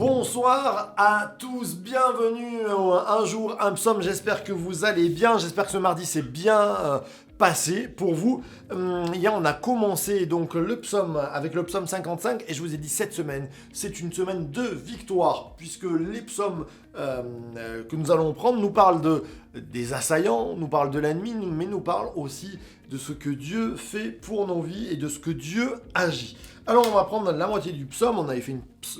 Bonsoir à tous, bienvenue un jour, un psaume, j'espère que vous allez bien, j'espère que ce mardi s'est bien passé pour vous. Hier on a commencé donc le psaume avec le psaume 55 et je vous ai dit cette semaine, c'est une semaine de victoire puisque les psaumes que nous allons prendre nous parlent des assaillants, nous parlent de l'ennemi, mais nous parlent aussi de ce que Dieu fait pour nos vies et de ce que Dieu agit. Alors on va prendre la moitié du psaume, on avait fait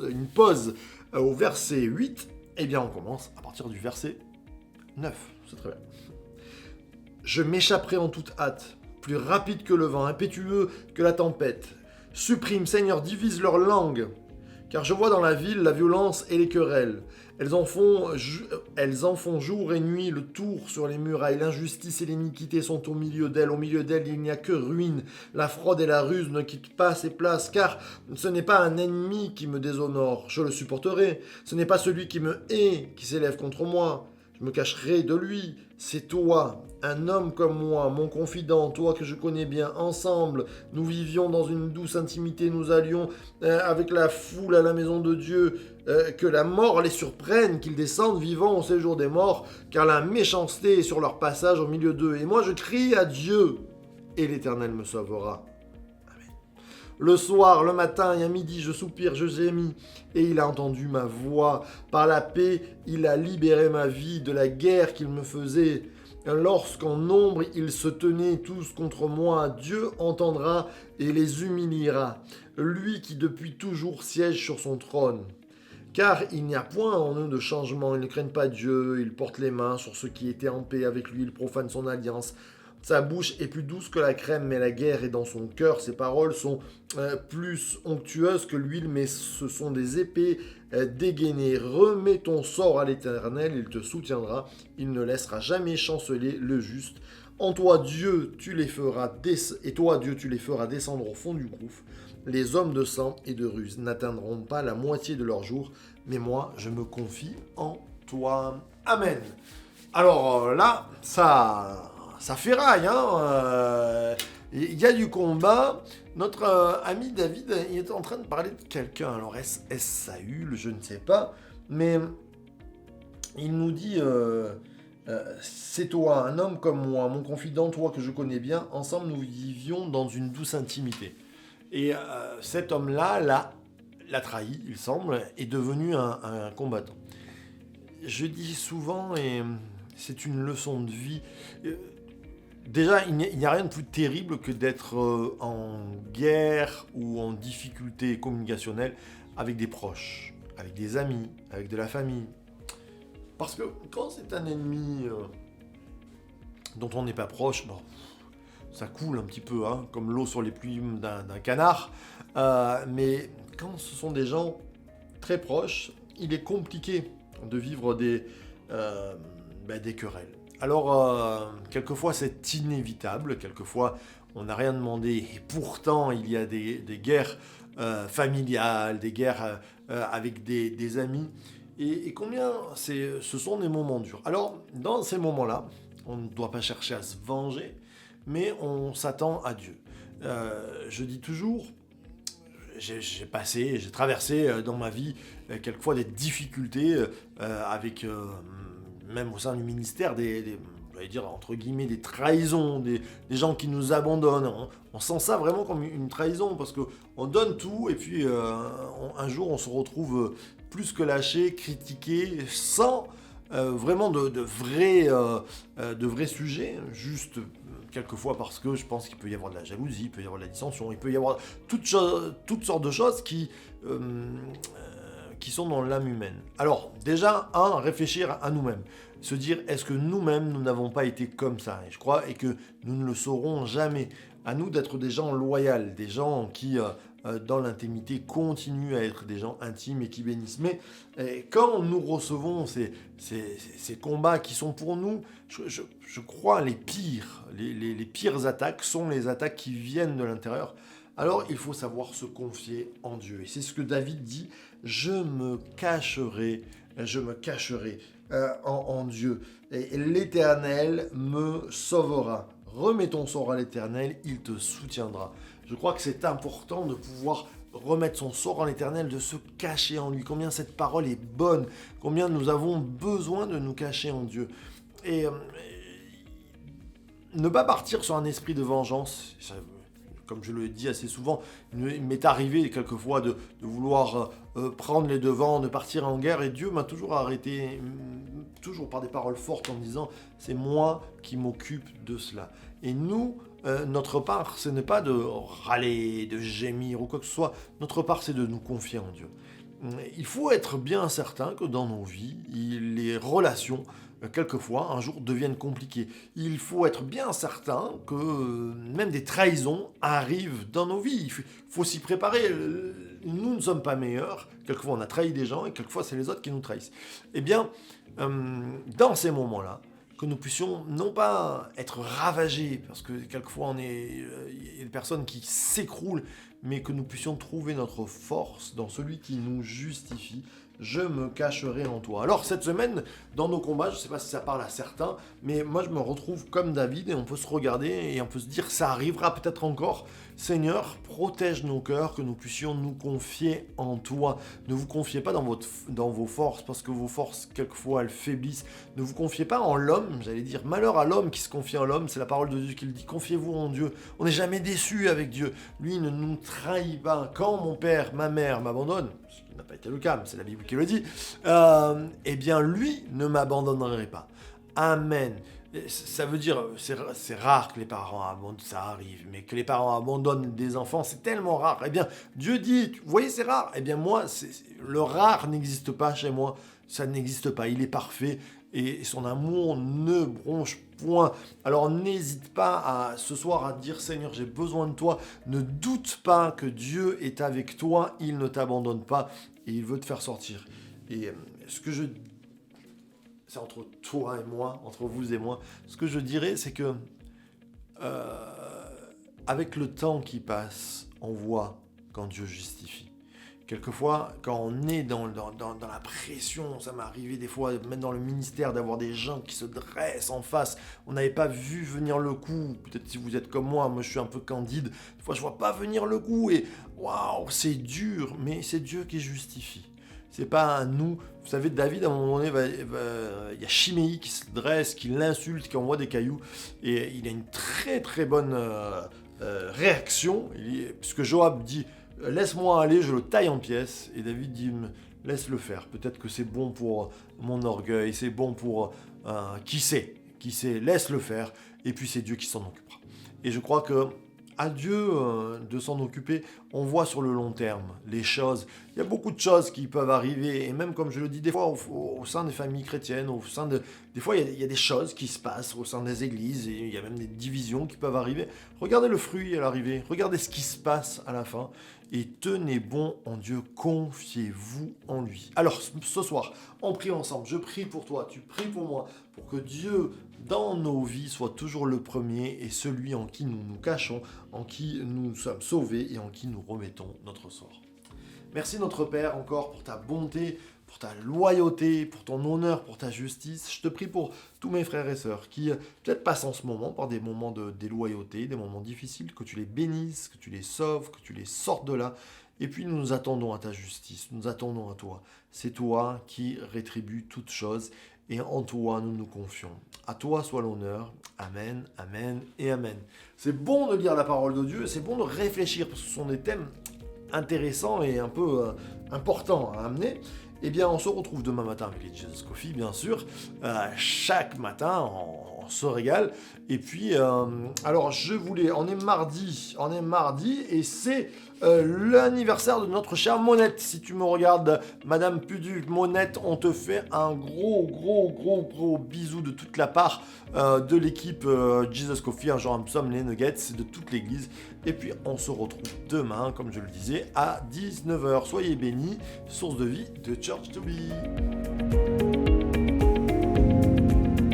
une pause au verset 8, et bien on commence à partir du verset 9, c'est très bien. Je m'échapperai en toute hâte, plus rapide que le vent, impétueux que la tempête. Supprime, Seigneur, divise leur langue, car je vois dans la ville la violence et les querelles. Elles en font jour et nuit le tour sur les murailles. L'injustice et l'iniquité sont au milieu d'elles. Au milieu d'elles, il n'y a que ruine. La fraude et la ruse ne quittent pas ses places, car ce n'est pas un ennemi qui me déshonore. Je le supporterai. Ce n'est pas celui qui me hait qui s'élève contre moi. Je me cacherai de lui. C'est toi, un homme comme moi, mon confident, toi que je connais bien. Ensemble, nous vivions dans une douce intimité. Nous allions avec la foule à la maison de Dieu. Que la mort les surprenne, qu'ils descendent vivants au séjour des morts, car la méchanceté est sur leur passage au milieu d'eux. Et moi je crie à Dieu, et l'Éternel me sauvera. Amen. Le soir, le matin et à midi, je soupire, je gémis, et il a entendu ma voix. Par la paix, il a libéré ma vie de la guerre qu'il me faisait. Lorsqu'en nombre ils se tenaient tous contre moi, Dieu entendra et les humiliera, lui qui depuis toujours siège sur son trône. Car il n'y a point en eux de changement, ils ne craignent pas Dieu, ils portent les mains sur ceux qui étaient en paix avec lui, ils profanent son alliance. Sa bouche est plus douce que la crème, mais la guerre est dans son cœur. Ses paroles sont plus onctueuses que l'huile, mais ce sont des épées dégainées. Remets ton sort à l'Éternel, il te soutiendra, il ne laissera jamais chanceler le juste. En toi, Dieu, tu les feras descendre au fond du gouffre. Les hommes de sang et de ruse n'atteindront pas la moitié de leur jour, mais moi, je me confie en toi. Amen. Alors là, ça ferraille, hein. Il y a du combat. Notre ami David, il est en train de parler de quelqu'un. Alors, est-ce Saül, je ne sais pas, mais il nous dit... c'est toi, un homme comme moi, mon confident, toi que je connais bien. Ensemble, nous vivions dans une douce intimité. Et cet homme-là l'a trahi, il semble, est devenu un combattant. Je dis souvent, et c'est une leçon de vie, déjà, il n'y a rien de plus terrible que d'être en guerre ou en difficulté communicationnelle avec des proches, avec des amis, avec de la famille. Parce que quand c'est un ennemi dont on n'est pas proche, bon, ça coule un petit peu, hein, comme l'eau sur les plumes d'un canard. Mais quand ce sont des gens très proches, il est compliqué de vivre des querelles. Alors, quelquefois c'est inévitable, quelquefois on n'a rien demandé, et pourtant il y a des guerres familiales, des guerres avec des amis. Et combien ce sont des moments durs. Alors, dans ces moments-là, on ne doit pas chercher à se venger, mais on s'attend à Dieu. Je dis toujours, j'ai traversé dans ma vie quelquefois des difficultés avec, même au sein du ministère, j'allais dire entre guillemets, des trahisons, des gens qui nous abandonnent. On sent ça vraiment comme une trahison, parce qu'on donne tout, et puis un jour on se retrouve plus que lâché, critiqué, sans vraiment de vrais sujets, juste quelquefois parce que je pense qu'il peut y avoir de la jalousie, il peut y avoir de la dissension, il peut y avoir toutes sortes de choses qui sont dans l'âme humaine. Alors, déjà, réfléchir à nous-mêmes. Se dire, est-ce que nous-mêmes, nous n'avons pas été comme ça ? Et je crois, et que nous ne le saurons jamais. À nous d'être des gens loyaux, des gens qui, dans l'intimité, continuent à être des gens intimes et qui bénissent. Mais quand nous recevons ces combats qui sont pour nous, je crois, les pires attaques sont les attaques qui viennent de l'intérieur. Alors, il faut savoir se confier en Dieu. Et c'est ce que David dit, je me cacherai en Dieu. Et l'Éternel me sauvera. Remets ton sort à l'Éternel, il te soutiendra. Je crois que c'est important de pouvoir remettre son sort en l'Éternel, de se cacher en lui, combien cette parole est bonne, combien nous avons besoin de nous cacher en Dieu. Et ne pas partir sur un esprit de vengeance, comme je le dis assez souvent, il m'est arrivé quelquefois de vouloir prendre les devants, de partir en guerre, et Dieu m'a toujours arrêté, toujours par des paroles fortes en me disant « c'est moi qui m'occupe de cela ». Et nous, notre part, ce n'est pas de râler, de gémir ou quoi que ce soit, notre part c'est de nous confier en Dieu. Il faut être bien certain que dans nos vies, les relations, quelquefois, un jour, deviennent compliquées. Il faut être bien certain que même des trahisons arrivent dans nos vies. Il faut s'y préparer. Nous ne sommes pas meilleurs. Quelquefois, on a trahi des gens et quelquefois, c'est les autres qui nous trahissent. Eh bien, dans ces moments-là, que nous puissions non pas être ravagés, parce que quelquefois, il y a des personnes qui s'écroulent, mais que nous puissions trouver notre force dans celui qui nous justifie. Je me cacherai en toi. Alors cette semaine, dans nos combats, je ne sais pas si ça parle à certains, mais moi je me retrouve comme David et on peut se regarder et on peut se dire ça arrivera peut-être encore. Seigneur, protège nos cœurs, que nous puissions nous confier en toi. Ne vous confiez pas dans vos forces, parce que vos forces, quelquefois, elles faiblissent. Ne vous confiez pas en l'homme, j'allais dire, malheur à l'homme qui se confie en l'homme, c'est la parole de Dieu qui le dit, confiez-vous en Dieu. On n'est jamais déçu avec Dieu. Lui ne nous trahit pas. Quand mon père, ma mère m'abandonnent, ce qui n'a pas été le cas, mais c'est la Bible qui le dit, eh bien lui ne m'abandonnerait pas. Amen. Ça veut dire, c'est rare que les parents abandonnent, ça arrive, mais que les parents abandonnent des enfants, c'est tellement rare. Eh bien, Dieu dit, vous voyez, c'est rare. Eh bien, moi, le rare n'existe pas chez moi, ça n'existe pas, il est parfait, et son amour ne bronche point. Alors, n'hésite pas ce soir à dire, Seigneur, j'ai besoin de toi. Ne doute pas que Dieu est avec toi, il ne t'abandonne pas, et il veut te faire sortir. Et ce que je c'est entre toi et moi, entre vous et moi. Ce que je dirais, c'est que avec le temps qui passe, on voit quand Dieu justifie. Quelquefois, quand on est dans la pression, ça m'est arrivé des fois, même dans le ministère, d'avoir des gens qui se dressent en face. On n'avait pas vu venir le coup. Peut-être si vous êtes comme moi je suis un peu candide. Des fois, je vois pas venir le coup et waouh, c'est dur, mais c'est Dieu qui justifie. C'est pas à nous. Vous savez, David, à un moment donné, il y a Chiméi qui se dresse, qui l'insulte, qui envoie des cailloux. Et il a une très très bonne réaction. Puisque Joab dit « Laisse-moi aller, je le taille en pièces ». Et David dit « Laisse-le faire. Peut-être que c'est bon pour mon orgueil, c'est bon pour... qui sait, laisse-le faire. Et puis c'est Dieu qui s'en occupera. » Et je crois que à Dieu de s'en occuper, on voit sur le long terme les choses. Il y a beaucoup de choses qui peuvent arriver, et même comme je le dis des fois au sein des familles chrétiennes, des fois il y a des choses qui se passent au sein des églises, et il y a même des divisions qui peuvent arriver. Regardez le fruit à l'arrivée, regardez ce qui se passe à la fin, et tenez bon en Dieu, confiez-vous en lui. Alors ce soir, on prie ensemble, je prie pour toi, tu pries pour moi, pour que Dieu dans nos vies soit toujours le premier et celui en qui nous nous cachons, en qui nous sommes sauvés et en qui nous remettons notre sort. Merci notre Père encore pour ta bonté, pour ta loyauté, pour ton honneur, pour ta justice. Je te prie pour tous mes frères et sœurs qui peut-être passent en ce moment par des moments de déloyauté, des moments difficiles, que tu les bénisses, que tu les sauves, que tu les sortes de là. Et puis nous nous attendons à ta justice, nous attendons à toi. C'est toi qui rétribues toutes choses et en toi nous nous confions. À toi soit l'honneur. Amen, amen et amen. C'est bon de lire la parole de Dieu, c'est bon de réfléchir parce que ce sont des thèmes intéressants et un peu importants à amener. Eh bien, on se retrouve demain matin avec les Jesus Coffee, bien sûr. Chaque matin, on se régale. Et puis, alors, on est mardi, et c'est l'anniversaire de notre chère Monette. Si tu me regardes, Madame Pudu, Monette, on te fait un gros bisou de toute la part de l'équipe Jesus Coffee, un jour Somme, les Nuggets, de toute l'église. Et puis, on se retrouve demain, comme je le disais, à 19h. Soyez bénis, source de vie de Church to Be.